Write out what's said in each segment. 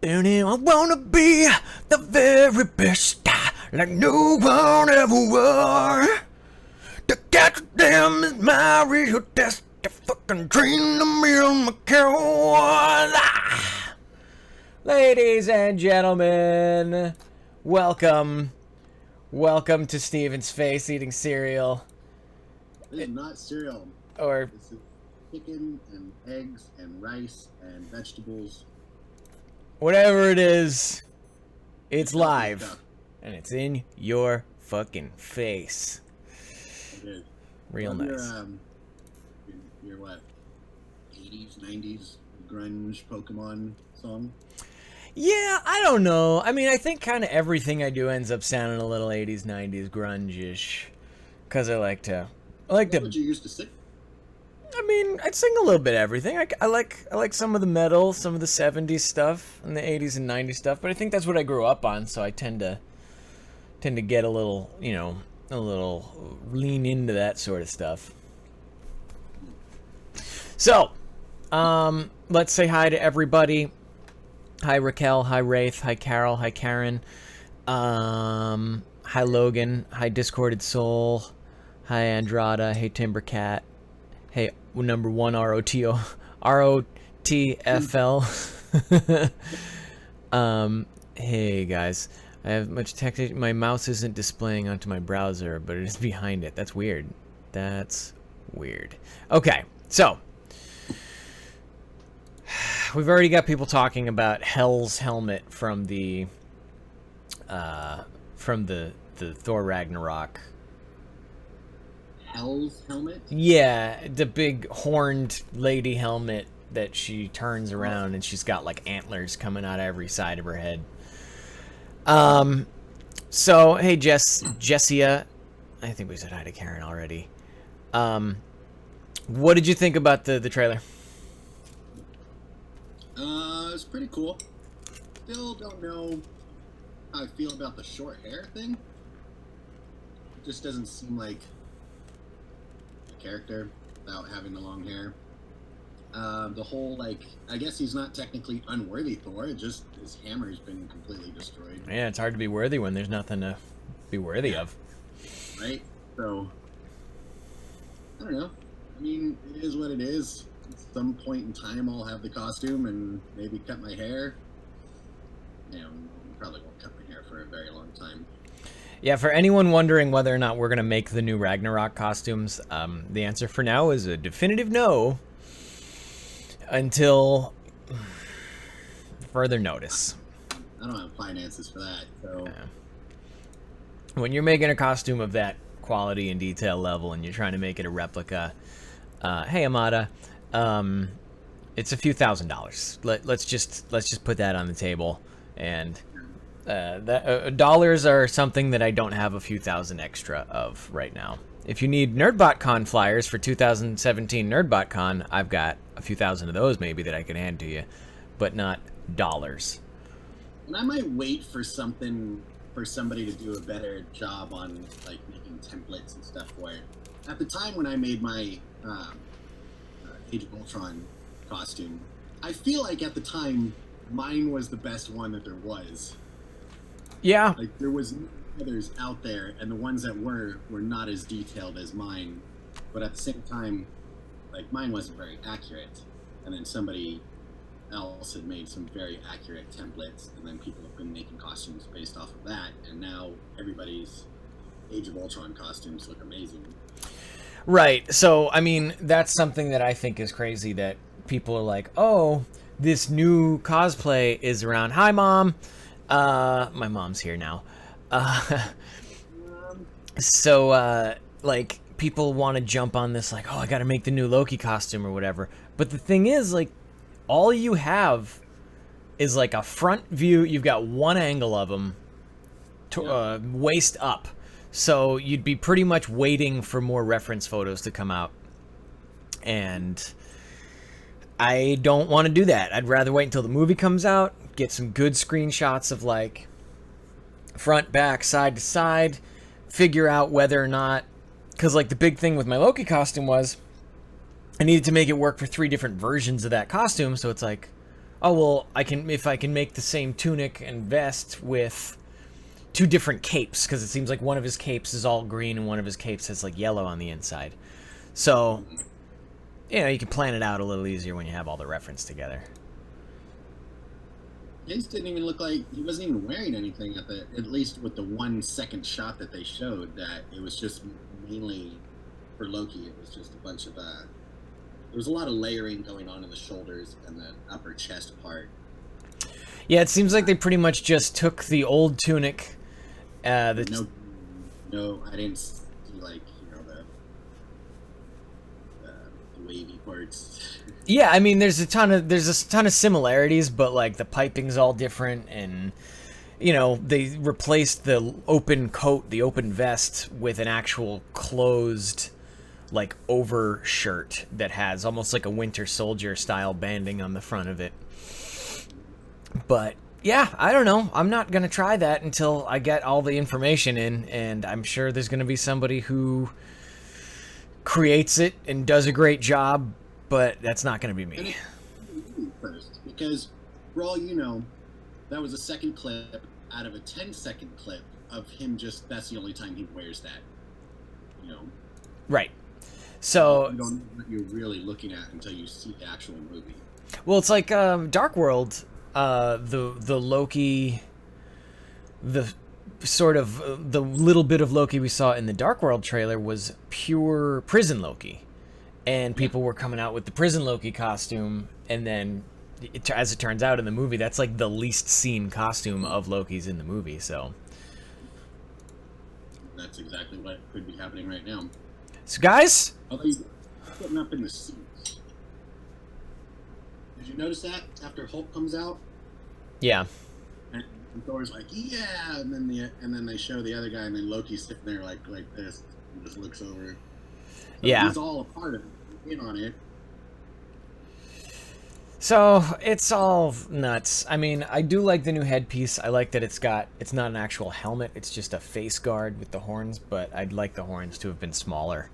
I wanna be the very best, like no one ever was. To catch them is my real test. To fucking train the meal my cows. Ladies and gentlemen, welcome to Steven's face eating cereal. This is not cereal. Or this is chicken and eggs and rice and vegetables. Whatever it is, it's live. And it's in your fucking face. It is. Real nice. Your what? 80s, 90s grunge Pokemon song? Yeah, I don't know. I mean, I think kind of everything I do ends up sounding a little 80s, 90s grunge-ish. Because I like to... What you used to sing? I mean, I'd sing a little bit of everything. I like some of the metal, some of the 70s stuff, and the 80s and 90s stuff, but I think that's what I grew up on, so I tend to get a little, lean into that sort of stuff. So, let's say hi to everybody. Hi Raquel, hi Wraith, hi Carol, hi Karen. Hi Logan, hi Discorded Soul, hi Andrada, hey Timbercat. Hey, number one ROTFL. Hey guys, I have much text. My mouse isn't displaying onto my browser, but it is behind it. That's weird. Okay, so we've already got people talking about Hell's helmet from the Thor Ragnarok. Hell's helmet? Yeah, the big horned lady helmet that she turns around and she's got like antlers coming out of every side of her head. So hey Jessia, I think we said hi to Karen already. What did you think about the trailer? It's pretty cool. Still don't know how I feel about the short hair thing. It just doesn't seem like character without having the long hair. The whole, I guess he's not technically unworthy Thor, it just his hammer's been completely destroyed. Yeah, it's hard to be worthy when there's nothing to be worthy of. Right? So, I don't know. I mean, it is what it is. At some point in time, I'll have the costume and maybe cut my hair. Probably won't cut my hair for a very long time. Yeah, for anyone wondering whether or not we're going to make the new Ragnarok costumes, the answer for now is a definitive no until further notice. I don't have finances for that, so... Yeah. When you're making a costume of that quality and detail level and you're trying to make it a replica, hey Amada, it's a few $1,000s. Let's just put that on the table, and... dollars are something that I don't have a few thousand extra of right now. If you need NerdBotCon flyers for 2017 NerdBotCon, I've got a few thousand of those maybe that I can hand to you, but not dollars. And I might wait for somebody to do a better job on making templates and stuff for it. At the time when I made my Age of Ultron costume, I feel like at the time mine was the best one that there was. Yeah. There was others out there, and the ones that were not as detailed as mine. But at the same time, mine wasn't very accurate. And then somebody else had made some very accurate templates, and then people have been making costumes based off of that. And now everybody's Age of Ultron costumes look amazing. Right. So, I mean, that's something that I think is crazy, that people are like, oh, this new cosplay is around. Hi, Mom. My mom's here now. So, people want to jump on this, oh, I gotta make the new Loki costume or whatever. But the thing is, all you have is, a front view. You've got one angle of them, waist up. So you'd be pretty much waiting for more reference photos to come out. And I don't want to do that. I'd rather wait until the movie comes out, get some good screenshots of front, back, side to side, figure out whether or not, because the big thing with my Loki costume was I needed to make it work for 3 different versions of that costume. So it's oh well, if I can make the same tunic and vest with 2 different capes, because it seems like one of his capes is all green and one of his capes has like yellow on the inside. So, you know, you can plan it out a little easier when you have all the reference together. His didn't even look like he wasn't even wearing anything at least with the 1 second shot that they showed. That it was just mainly for Loki. It was just a bunch of there was a lot of layering going on in the shoulders and the upper chest part. Yeah, it seems like they pretty much just took the old tunic. No, I didn't see like the wavy parts. Yeah, I mean, there's a ton of similarities, but like the piping's all different, and you know they replaced the open coat, the open vest, with an actual closed, like overshirt that has almost like a Winter Soldier style banding on the front of it. But yeah, I don't know. I'm not gonna try that until I get all the information in, and I'm sure there's gonna be somebody who creates it and does a great job. But that's not going to be me. First, because for all you know, that was a second clip out of a 10-second clip of him that's the only time he wears that. You know? Right. So you don't know what you're really looking at until you see the actual movie. Well, it's like Dark World, the Loki, the sort of the little bit of Loki we saw in the Dark World trailer was pure prison Loki. And people were coming out with the prison Loki costume, and then, as it turns out in the movie, that's like the least seen costume of Loki's in the movie, so. That's exactly what could be happening right now. So, guys? Although he's putting up in the suits. Did you notice that after Hulk comes out? Yeah. And Thor's like, yeah, and then they show the other guy, and then Loki's sitting there like this, and just looks over. So yeah. He's all a part of it, in on it. So, it's all nuts. I mean, I do like the new headpiece. I like that it's not an actual helmet, it's just a face guard with the horns, but I'd like the horns to have been smaller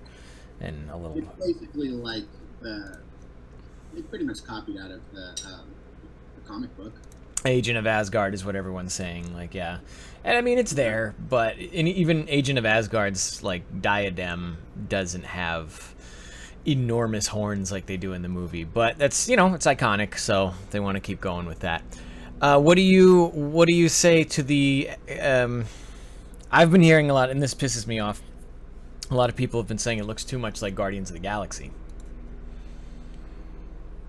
and a little... It's basically like they pretty much copied out of the comic book. Agent of Asgard is what everyone's saying, like, yeah. And I mean, it's there, but even Agent of Asgard's, like, diadem doesn't have enormous horns like they do in the movie. But that's, you know, it's iconic, so they want to keep going with that. What do you say to the... I've been hearing a lot, and this pisses me off. A lot of people have been saying it looks too much like Guardians of the Galaxy.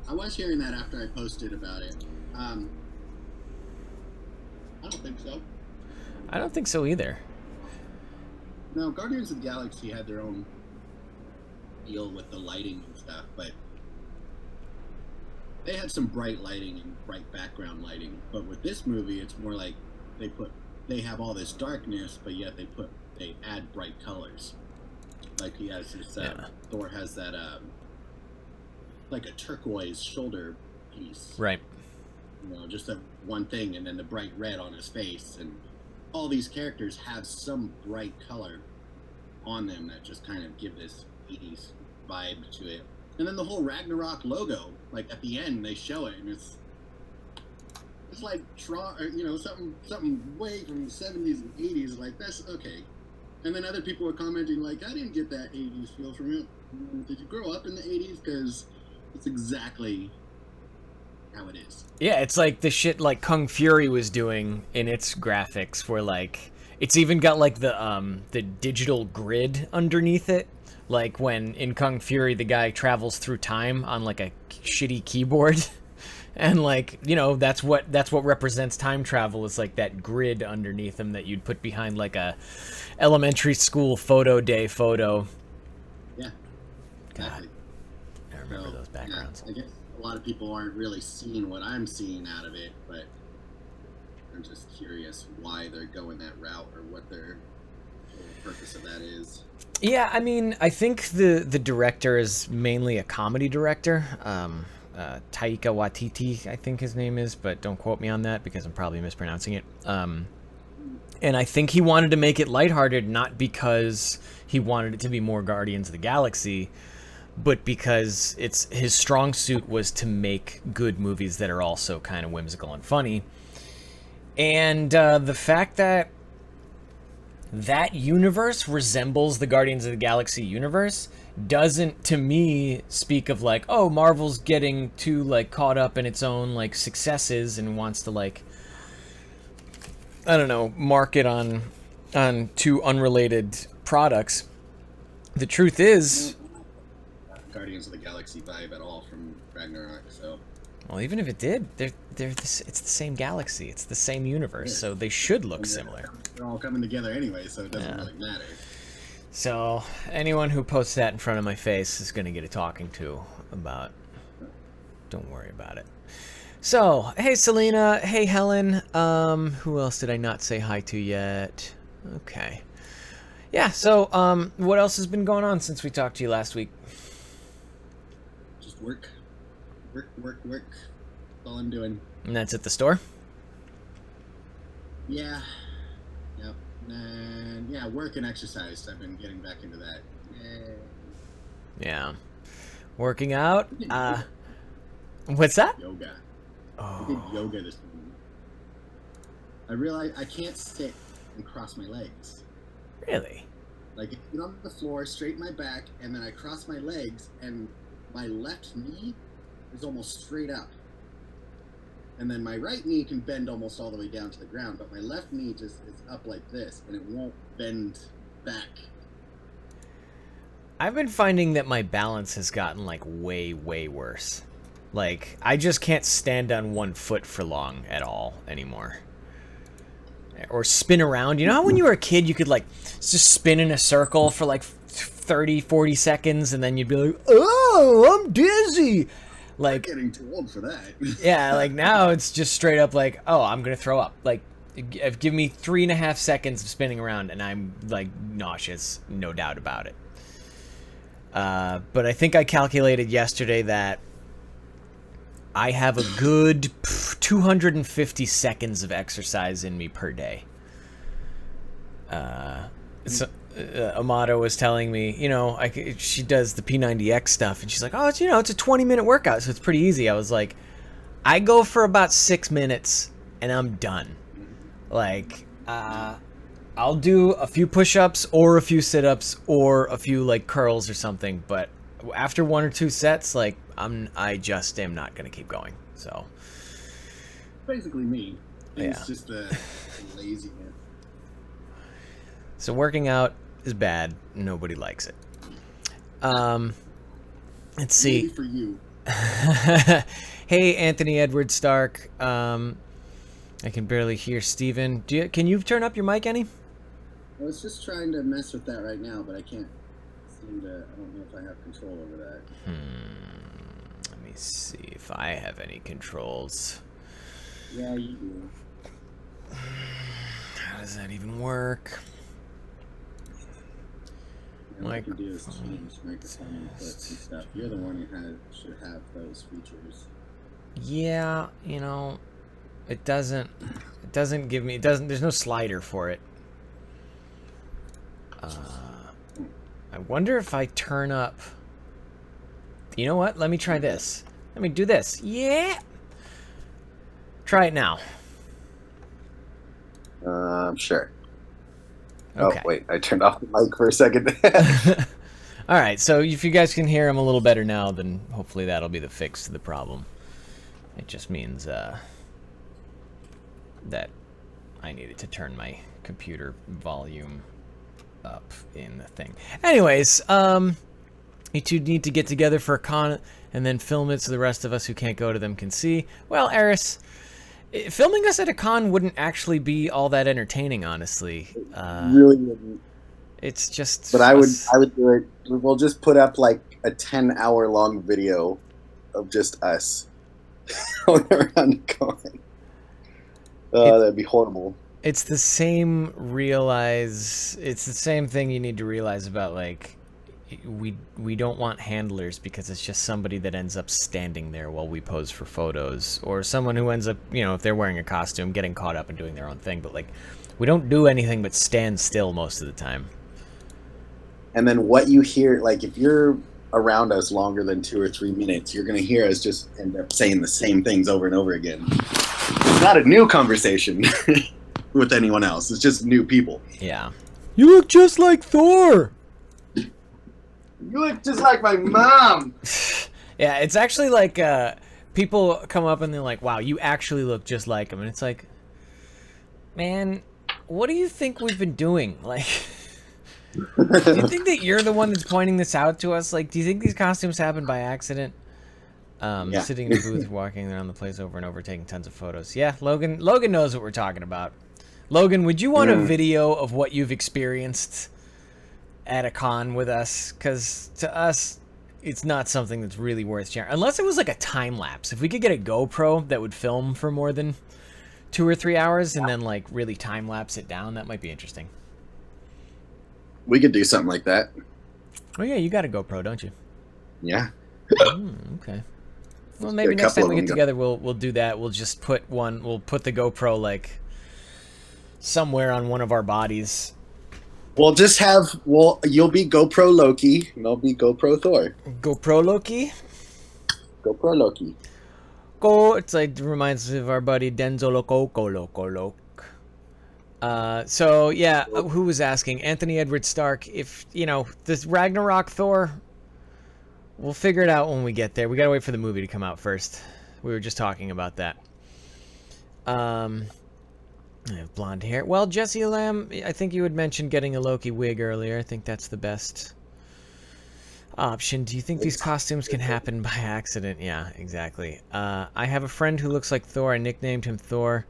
I was hearing that after I posted about it. I don't think so. I don't think so either. No, Guardians of the Galaxy had their own deal with the lighting and stuff, but they had some bright lighting and bright background lighting. But with this movie, it's more like they have all this darkness, but yet they add bright colors. Like he has this, Thor has that like a turquoise shoulder piece. Right. You know, just that one thing, and then the bright red on his face, and all these characters have some bright color on them that just kind of give this 80s vibe to it. And then the whole Ragnarok logo, like at the end they show it, and it's like something way from the 70s and 80s. Like, that's okay. And then other people were commenting like, I didn't get that 80s feel from it. Did you grow up in the 80s? Because it's exactly how it is. Yeah, it's like the shit like Kung Fury was doing in its graphics, where like it's even got like the digital grid underneath it. Like when in Kung Fury the guy travels through time on like a shitty keyboard. And like, you know, that's what represents time travel, is like that grid underneath him that you'd put behind like a elementary school photo day photo. Yeah. God. I remember those backgrounds. Yeah, I guess a lot of people aren't really seeing what I'm seeing out of it, but I'm just curious why they're going that route or what their purpose of that is. Yeah, I mean, I think the director is mainly a comedy director. Taika Waititi, I think his name is, but don't quote me on that because I'm probably mispronouncing it. And I think he wanted to make it lighthearted, not because he wanted it to be more Guardians of the Galaxy, but because his strong suit was to make good movies that are also kind of whimsical and funny. And the fact that that universe resembles the Guardians of the Galaxy universe doesn't, to me, speak of like, oh, Marvel's getting too like caught up in its own like successes and wants to like, I don't know, market on two unrelated products. The truth is, Guardians of the Galaxy vibe at all from Ragnarok. So, well, even if it did, it's the same galaxy, it's the same universe, so they should look similar. They're all coming together anyway, so it doesn't really matter. So anyone who posts that in front of my face is going to get a talking to about. Don't worry about it. So, hey Selena, hey Helen. Who else did I not say hi to yet? Okay. Yeah. So, what else has been going on since we talked to you last week? Just work. That's all I'm doing. And that's at the store? Yeah. Yep. And yeah, work and exercise. I've been getting back into that. Yeah. Working out. What's that? Yoga. Oh. I did yoga this morning. I realized I can't sit and cross my legs. Really? Like, I get on the floor, straighten my back, and then I cross my legs, and my left knee is almost straight up. And then my right knee can bend almost all the way down to the ground, but my left knee just is up like this, and it won't bend back. I've been finding that my balance has gotten, like, way, way worse. Like, I just can't stand on one foot for long at all anymore. Or spin around. You know how when you were a kid you could, like, just spin in a circle for, like, 30, 40 seconds, and then you'd be like, oh, I'm dizzy! Like, I'm getting too old for that. Yeah, like, now it's just straight up like, oh, I'm gonna throw up. Like, give me 3.5 seconds of spinning around, and I'm, like, nauseous. No doubt about it. But I think I calculated yesterday that I have a good 250 seconds of exercise in me per day. Amato was telling me, you know, she does the P90X stuff, and she's like, oh, it's, you know, it's a 20-minute workout, so it's pretty easy. I was like, I go for about 6 minutes, and I'm done. Like, I'll do a few push-ups, or a few sit-ups, or a few, like, curls or something, but after 1 or 2 sets, like, I just am not going to keep going, so. Basically me. It's Yeah. just a laziness. So working out is bad. Nobody likes it. Let's see. Maybe for you. Hey, Anthony Edward Stark. I can barely hear Steven. Can you turn up your mic any? I was just trying to mess with that right now, but I can't seem to. I don't know if I have control over that. Let me see if I have any controls. Yeah, you do. How does that even work? All I can do is change microphone inputs and stuff. You're the one who should have those features. Yeah, you know, it doesn't give me, there's no slider for it. I wonder if I turn up, you know what, let me try this. Let me do this. Yeah! Try it now. Sure. Okay. Oh, wait, I turned off the mic for a second. All right, so if you guys can hear him a little better now, then hopefully that'll be the fix to the problem. It just means that I needed to turn my computer volume up in the thing. Anyways, you two need to get together for a con and then film it so the rest of us who can't go to them can see. Well, Eris, filming us at a con wouldn't actually be all that entertaining, honestly. Really wouldn't. It's just. But I would do it. We'll just put up like a 10-hour long video of just us going around the con. That'd be horrible. It's the same It's the same thing you need to realize about, like, we don't want handlers because it's just somebody that ends up standing there while we pose for photos, or someone who ends up, you know, if they're wearing a costume, getting caught up and doing their own thing. But, like, we don't do anything but stand still most of the time. And then what you hear, like, if you're around us longer than 2 or 3 minutes, you're going to hear us just end up saying the same things over and over again. It's not a new conversation with anyone else. It's just new people. Yeah. You look just like Thor. You look just like my mom. Yeah, it's actually like people come up and they're like, wow, you actually look just like him. And it's like, man, what do you think we've been doing? Like, do you think that you're the one that's pointing this out to us? Like, do you think these costumes happen by accident? Yeah. Sitting in the booth, walking around the place over and over, taking tons of photos. Yeah, Logan knows what we're talking about. Logan, would you want a video of what you've experienced at a con with us? Because to us, it's not something that's really worth sharing. Unless it was like a time lapse. If we could get a GoPro that would film for more than 2 or 3 hours and then like really time lapse it down, that might be interesting. We could do something like that. Oh yeah, you got a GoPro, don't you? Yeah. Okay. Well, maybe next time we get together, we'll do that. We'll just put we'll put the GoPro like somewhere on one of our bodies. We'll just have you'll be GoPro Loki and I'll be GoPro Thor. GoPro Loki. GoPro Loki. It's like it reminds me of our buddy Denzo Loco. So yeah, who was asking? Anthony Edward Stark. If this Ragnarok Thor, we'll figure it out when we get there. We gotta wait for the movie to come out first. We were just talking about that. I have blonde hair. Well, Jesse Lamb, I think you had mentioned getting a Loki wig earlier. I think that's the best option. Do you think these costumes can happen by accident? Yeah, exactly. I have a friend who looks like Thor. I nicknamed him Thor,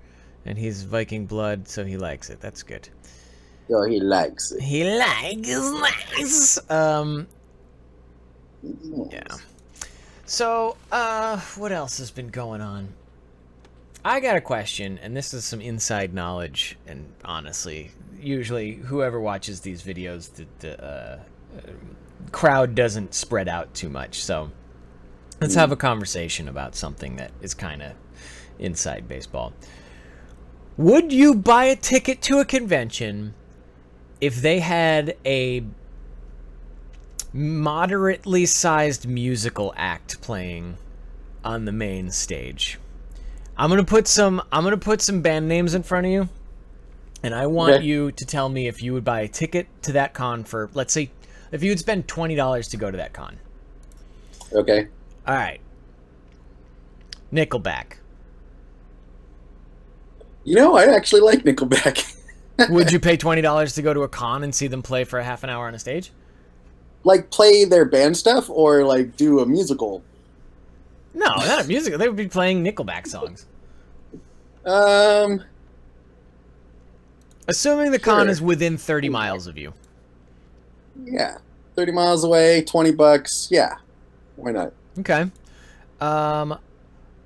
and he's Viking blood, so he likes it. That's good. Oh, he likes it. He likes nice. Yeah. So, what else has been going on? I got a question, and this is some inside knowledge, and honestly, usually whoever watches these videos, the crowd doesn't spread out too much, so let's have a conversation about something that is kind of inside baseball. Would you buy a ticket to a convention if they had a moderately sized musical act playing on the main stage? I'm gonna put some band names in front of you, and I want you to tell me if you would buy a ticket to that con for, let's say, if you would spend $20 to go to that con. Okay. All right. Nickelback. I actually like Nickelback. Would you pay $20 to go to a con and see them play for a half an hour on a stage? Like play their band stuff or like do a musical? No, not a musical. They would be playing Nickelback songs. Assuming the con is within 30 miles of you. Yeah. 30 miles away, $20. Yeah. Why not? Okay.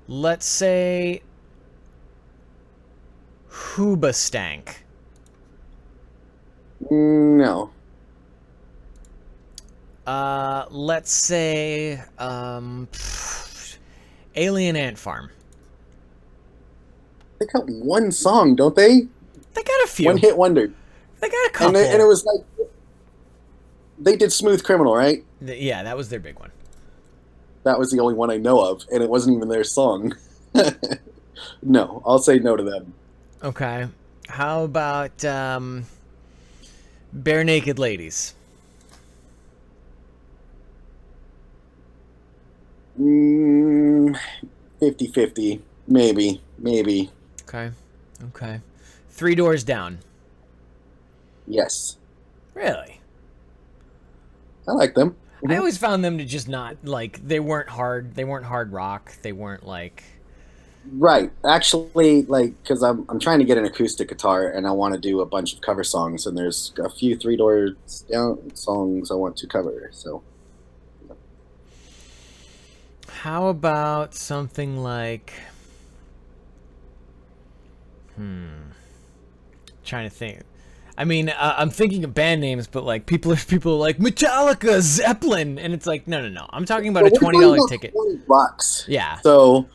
Let's say Hoobastank. No. Let's say Alien Ant Farm. They got one song, don't they? They got a few. One hit wonder. They got a couple. And it was like they did Smooth Criminal, right? Yeah, that was their big one. That was the only one I know of, and it wasn't even their song. No, I'll say no to them. Okay. How about Bare Naked Ladies? 50-50. Maybe. Okay. Three Doors Down. Yes. Really? I like them. Mm-hmm. I always found them to just not, like, they weren't hard rock. They weren't, like... Right. Actually, like, because I'm trying to get an acoustic guitar, and I want to do a bunch of cover songs, and there's a few Three Doors Down songs I want to cover, so... How about something like... Trying to think. I mean, I'm thinking of band names, but like people are like Metallica, Zeppelin, and it's like no. I'm talking about a $20 ticket. $20. Yeah. So,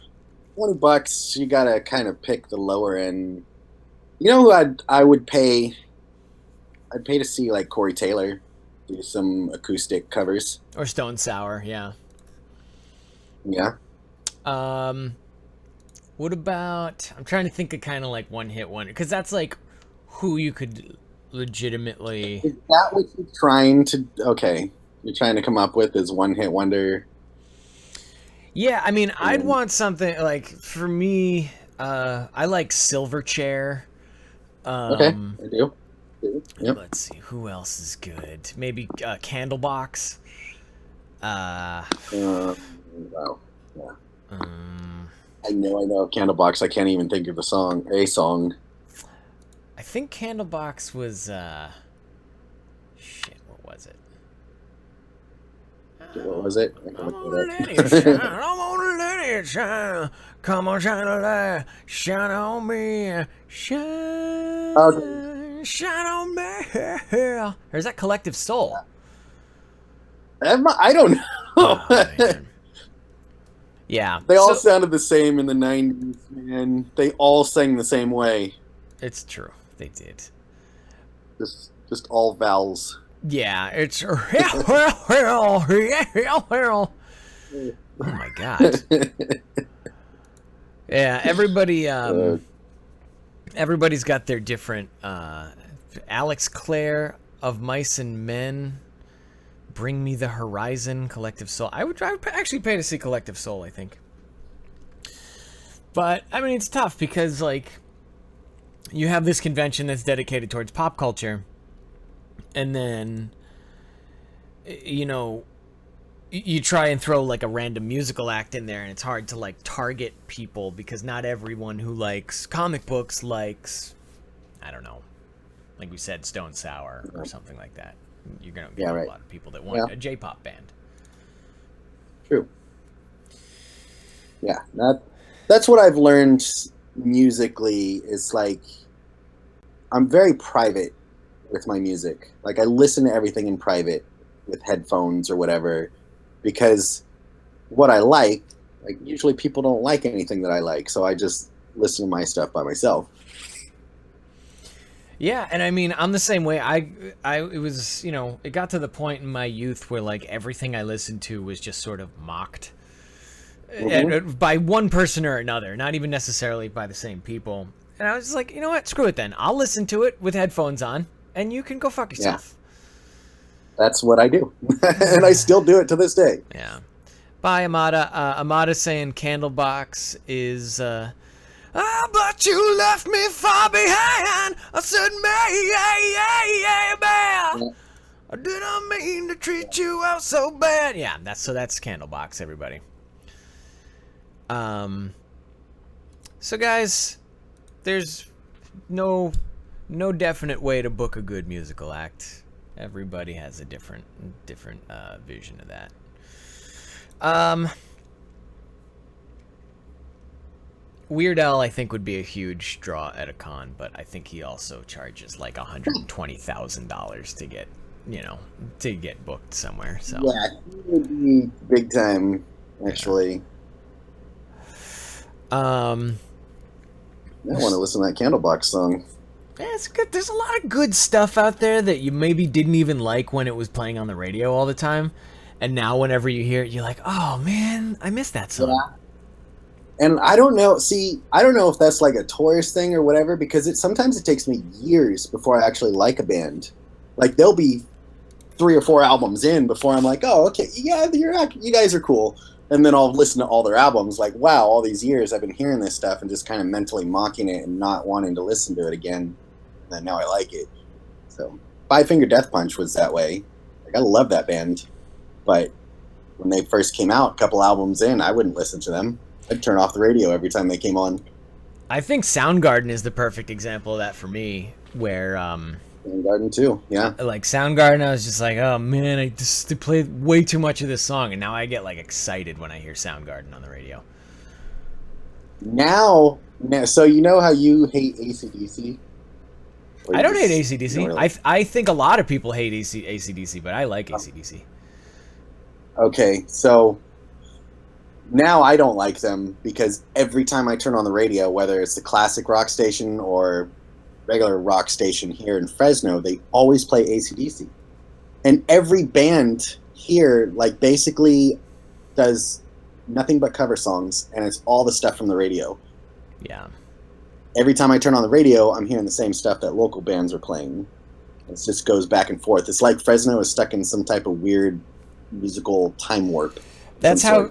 $20, you gotta kind of pick the lower end. You know who I would pay? I'd pay to see like Corey Taylor do some acoustic covers. Or Stone Sour, yeah. Yeah. What about? I'm trying to think of kind of like one hit wonder, because that's like who you could legitimately. Is that what you're trying to? Okay, you're trying to come up with is one hit wonder. Yeah, I mean, I'd want something like for me. I like Silverchair. Okay, I do. Yep. Let's see, who else is good? Maybe Candlebox. Wow. Yeah. I know Candlebox. I can't even think of a song. I think Candlebox was shit, what was it? What was it? I'm gonna let it shine. I'm gonna let it shine. Come on, shine a light. Shine on me. Shine. Shine on me. Or is that Collective Soul? I don't know. Oh, yeah. They all sounded the same in the 90s, man. They all sang the same way. It's true. They did. Just all vowels. Yeah, it's oh my god. Yeah, everybody's got their different Alex Clare of Mice and Men, Bring Me the Horizon, Collective Soul. I would actually pay to see Collective Soul, I think. But I mean, it's tough because like you have this convention that's dedicated towards pop culture. And then, you know, you try and throw like a random musical act in there, and it's hard to like target people because not everyone who likes comic books likes, I don't know, like we said, Stone Sour or something like that. You're gonna get a lot of people that want a J-pop band. True. Yeah, that's what I've learned musically. Is like I'm very private with my music. Like I listen to everything in private with headphones or whatever, because what I like usually people don't like anything that I like, so I just listen to my stuff by myself. Yeah, and I mean, I'm the same way. It was, you know, it got to the point in my youth where like everything I listened to was just sort of mocked and by one person or another, not even necessarily by the same people. And I was just like, you know what, screw it then. I'll listen to it with headphones on. And you can go fuck yourself. Yeah. That's what I do. And I still do it to this day. Yeah. Bye, Amada. Amada saying Candlebox is, but you left me far behind. I said, man, I didn't mean to treat you out so bad. Yeah, that's Candlebox, everybody. So guys, there's no definite way to book a good musical act. Everybody has a different vision of that. Weird Al, I think, would be a huge draw at a con, but I think he also charges like $120,000 to get, to get booked somewhere. So yeah, he would be big time, actually. I want to listen to that Candlebox song. Yeah, it's good. There's a lot of good stuff out there that you maybe didn't even like when it was playing on the radio all the time, and now whenever you hear it, you're like, "Oh man, I missed that song." Yeah. And I don't know. See, I don't know if that's like a tourist thing or whatever, because sometimes it takes me years before I actually like a band. Like they'll be 3 or 4 albums in before I'm like, "Oh, okay, yeah, you guys are cool." And then I'll listen to all their albums, like, wow, all these years I've been hearing this stuff and just kind of mentally mocking it and not wanting to listen to it again. And then now I like it. So Five Finger Death Punch was that way. Like, I love that band. But when they first came out, a couple albums in, I wouldn't listen to them. I'd turn off the radio every time they came on. I think Soundgarden is the perfect example of that for me, where Soundgarden too, yeah. Like Soundgarden, I was just like, oh man, I just played way too much of this song, and now I get like excited when I hear Soundgarden on the radio. Now, so you know how you hate AC/DC? I don't hate AC/DC. Really? I think a lot of people hate AC/DC, but I like AC/DC. Okay, so now I don't like them because every time I turn on the radio, whether it's the classic rock station or regular rock station here in Fresno, they always play AC/DC. And every band here, like, basically does nothing but cover songs, and it's all the stuff from the radio. Yeah. Every time I turn on the radio, I'm hearing the same stuff that local bands are playing. It just goes back and forth. It's like Fresno is stuck in some type of weird musical time warp. That's how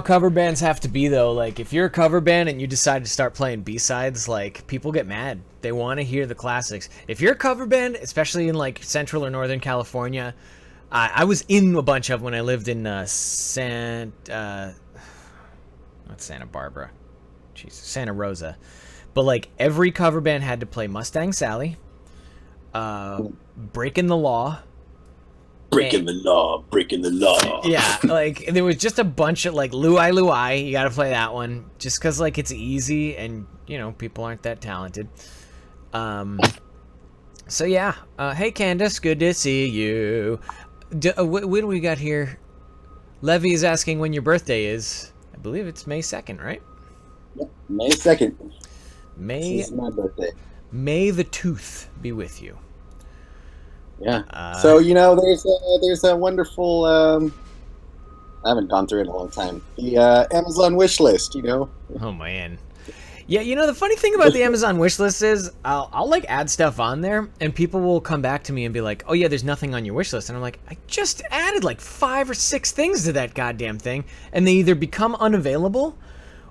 cover bands have to be, though. Like, if you're a cover band and you decide to start playing B-sides, like, people get mad. They want to hear the classics. If you're a cover band, especially in, like, Central or Northern California, I was in a bunch of when I lived in not Santa Barbara. Jesus, Santa Rosa. But, like, every cover band had to play Mustang Sally, Breaking the Law, breaking the law. Yeah, like, there was just a bunch of, like, Luai Luai, you gotta play that one, just because, like, it's easy, and, you know, people aren't that talented. So, yeah. Hey, Candace, good to see you. What do we got here? Levy is asking when your birthday is. I believe it's May 2nd, right? Yep, May 2nd. This is my birthday. May the tooth be with you. Yeah. So, you know, there's a wonderful. I haven't gone through it in a long time. The Amazon Wishlist, you know. Oh man. Yeah, you know, the funny thing about the Amazon wishlist is I'll like add stuff on there, and people will come back to me and be like, "Oh yeah, there's nothing on your wish list," and I'm like, "I just added like 5 or 6 things to that goddamn thing," and they either become unavailable,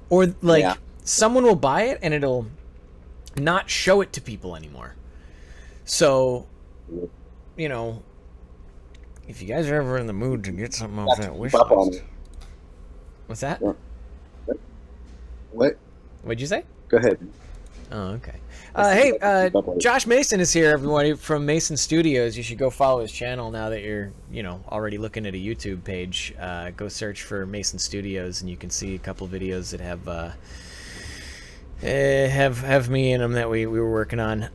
or like someone will buy it and it'll not show it to people anymore. So, you know, if you guys are ever in the mood to get something off that wish list, what's that? What? What'd you say? Go ahead. Oh, okay. Hey, Josh Mason is here, everybody, from Mason Studios. You should go follow his channel now that you're, you know, already looking at a YouTube page. Go search for Mason Studios, and you can see a couple videos that have me in them that we were working on.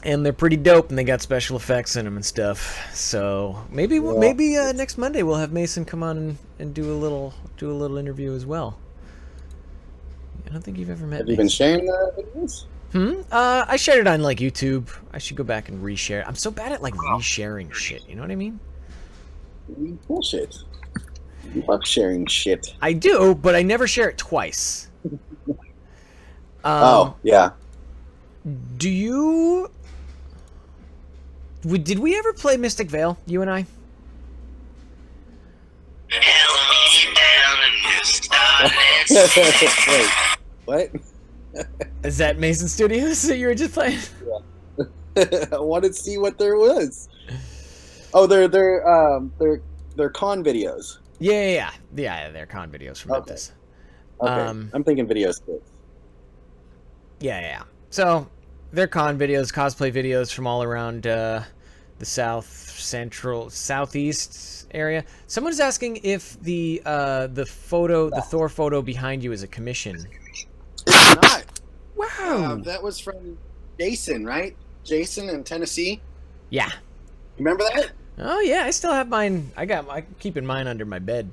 And they're pretty dope, and they got special effects in them and stuff. So maybe next Monday we'll have Mason come on and do a little interview as well. I don't think you've ever met. Have you been sharing videos? I shared it on like YouTube. I should go back and reshare it. I'm so bad at like resharing shit. You know what I mean? Bullshit. You love sharing shit. I do, but I never share it twice. Oh yeah. Do you? Did we ever play Mystic Vale? You and I? Wait, what? Is that Mason Studios that you were just playing? Yeah. I wanted to see what there was. Oh, they're con videos. Yeah, they're con videos from Memphis. Okay. I'm thinking video skits. Yeah. So they're con videos, cosplay videos from all around the South Central, Southeast area. Someone's asking if the Thor photo behind you is a commission. It's not. Wow. That was from Jason, right? Jason in Tennessee. Yeah. Remember that? Oh yeah, I still have mine. I'm keeping mine under my bed.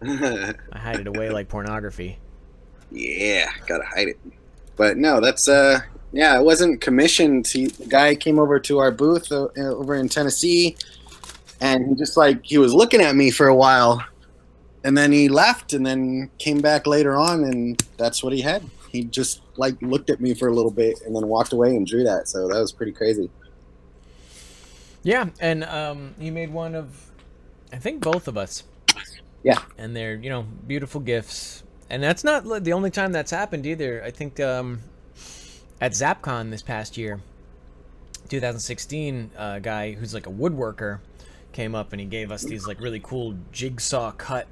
I hide it away like pornography. Yeah, gotta hide it. But no, that's yeah, it wasn't commissioned. The guy came over to our booth over in Tennessee, and he was looking at me for a while, and then he left, and then came back later on, and that's what he had. He just like looked at me for a little bit, and then walked away and drew that. So that was pretty crazy. Yeah, and he made one of, I think, both of us. Yeah. And they're, you know, beautiful gifts. And that's not the only time that's happened either. I think at ZapCon this past year, 2016, a guy who's like a woodworker came up and he gave us these like really cool jigsaw cut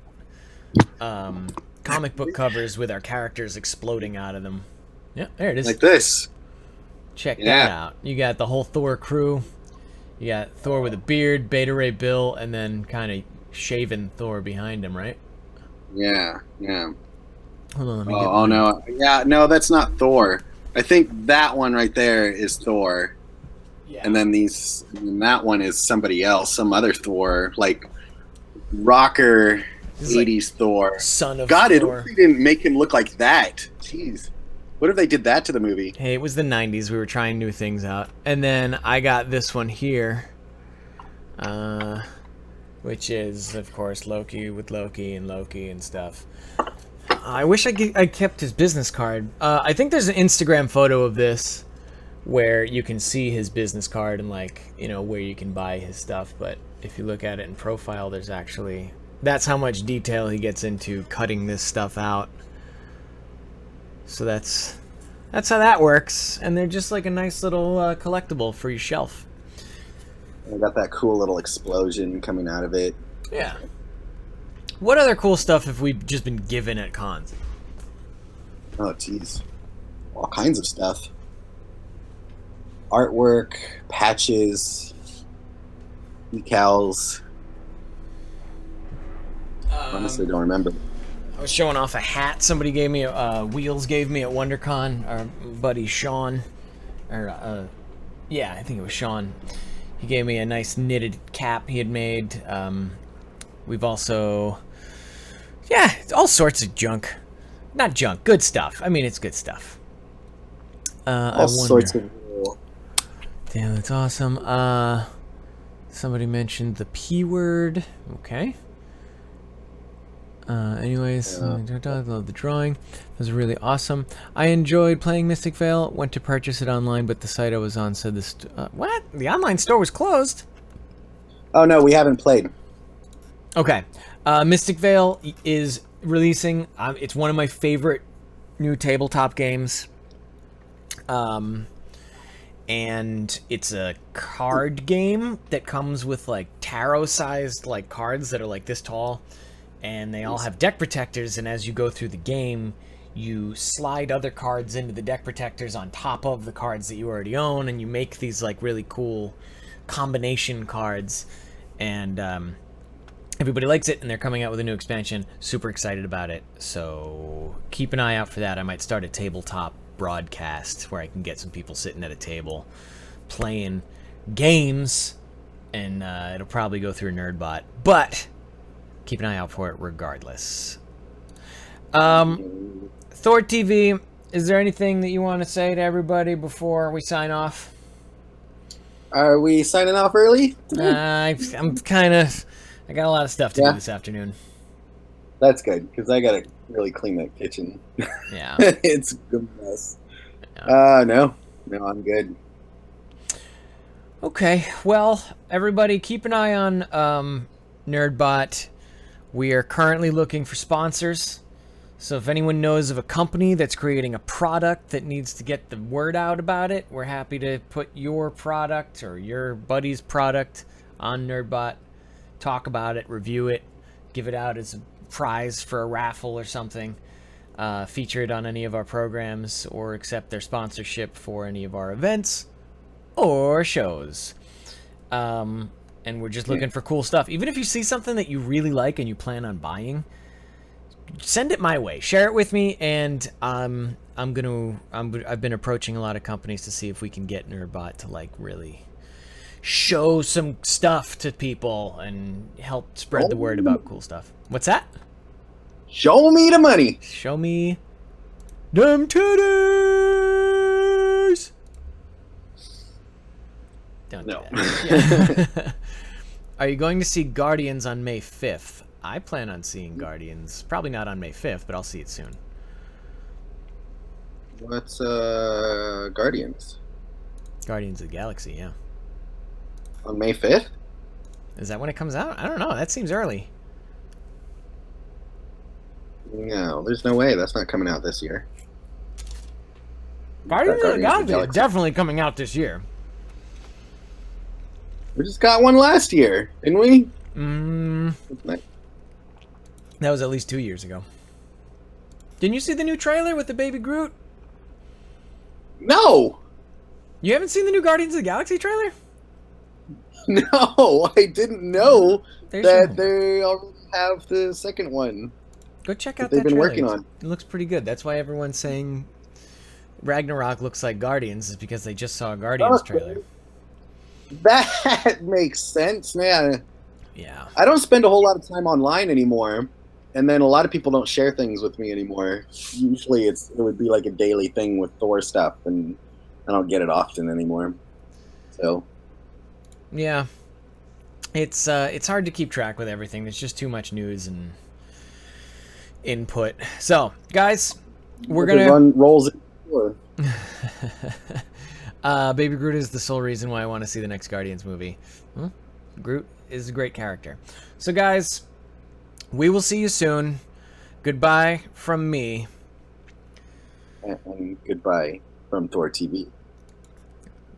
comic book covers with our characters exploding out of them. Yeah, there it is. Like this. Check that out. You got the whole Thor crew. You got Thor with a beard, Beta Ray Bill, and then kind of shaven Thor behind him, right? Yeah. Hold on, let me Oh no. Yeah, no, that's not Thor. I think that one right there is Thor. Yeah. And then that one is somebody else, some other Thor, like rocker 80s like Thor. Son of God, Thor. it didn't make him look like that. Jeez. What if they did that to the movie? Hey, it was the 90s. We were trying new things out. And then I got this one here. which is, of course, Loki with Loki and stuff. I wish I kept his business card. I think there's an Instagram photo of this where you can see his business card and, like, you know, where you can buy his stuff. But if you look at it in profile, there's actually... That's how much detail he gets into cutting this stuff out. So that's how that works. And they're just like a nice little collectible for your shelf. I got that cool little explosion coming out of it. Yeah. What other cool stuff have we just been given at cons? Oh, jeez. All kinds of stuff. Artwork, patches, decals. Honestly, don't remember. I was showing off a hat somebody gave me, Wheels gave me at WonderCon. Our buddy Sean, yeah, I think it was Sean. He gave me a nice knitted cap he had made. We've also, yeah, all sorts of junk. Not junk, good stuff. I mean, it's good stuff. All sorts of... Damn, that's awesome. Somebody mentioned the P word. Okay. Anyways, I love the drawing. It was really awesome. I enjoyed playing Mystic Vale. Went to purchase it online, but the site I was on said this. What? The online store was closed. Oh no, we haven't played. Okay. Mystic Vale is releasing. It's one of my favorite new tabletop games. And it's a card game that comes with like tarot-sized like cards that are like this tall. And they all have deck protectors, and as you go through the game, you slide other cards into the deck protectors on top of the cards that you already own, and you make these like really cool combination cards. And everybody likes it, and they're coming out with a new expansion. Super excited about it. So keep an eye out for that. I might start a tabletop broadcast where I can get some people sitting at a table playing games, and it'll probably go through NerdBot. But keep an eye out for it regardless. ThorTV, is there anything that you want to say to everybody before we sign off? Are we signing off early? I'm kind of... I got a lot of stuff to do this afternoon. That's good, because I got to really clean that kitchen. Yeah. It's a good mess. Yeah. No, I'm good. Okay, well, everybody keep an eye on NerdBot. We are currently looking for sponsors. So if anyone knows of a company that's creating a product that needs to get the word out about it, we're happy to put your product or your buddy's product on NerdBot, talk about it, review it, give it out as a prize for a raffle or something, feature it on any of our programs, or accept their sponsorship for any of our events or shows. And we're just looking for cool stuff. Even if you see something that you really like and you plan on buying, send it my way. Share it with me, and I've been approaching a lot of companies to see if we can get NerdBot to like really show some stuff to people and help spread the word about cool stuff. What's that? Show me the money. Show me them titties. Don't do that. Yeah. Are you going to see Guardians on May 5th? I plan on seeing Guardians. Probably not on May 5th, but I'll see it soon. What's Guardians? Guardians of the Galaxy, yeah. On May 5th? Is that when it comes out? I don't know. That seems early. No, there's no way. That's not coming out this year. Guardians of the Galaxy is definitely coming out this year. We just got one last year, didn't we? That was at least 2 years ago. Didn't you see the new trailer with the baby Groot? No! You haven't seen the new Guardians of the Galaxy trailer? No, I didn't know that they already have the second one. Go check out that that they've been trailer. working on. It looks pretty good. That's why everyone's saying Ragnarok looks like Guardians, is because they just saw a Guardians trailer. That makes sense, man. Yeah. I don't spend a whole lot of time online anymore, and then a lot of people don't share things with me anymore. Usually it would be like a daily thing with Thor stuff, and I don't get it often anymore. So. Yeah. it's hard to keep track with everything. There's just too much news and input. So, guys, we're gonna run rolls. Baby Groot is the sole reason why I want to see the next Guardians movie. Groot is a great character. So, guys, we will see you soon. Goodbye from me. And goodbye from ThorTV.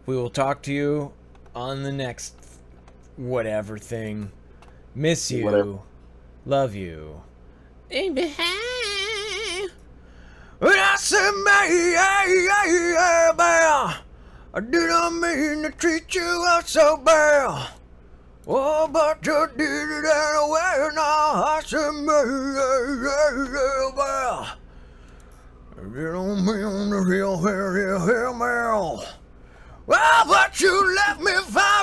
We will talk to you on the next whatever thing. Miss you. Whatever. Love you. In behind. When I said, I didn't mean to treat you out so bad. Oh, but you did it anyway. Now I said, you don't mean the real, well, but you left me fine.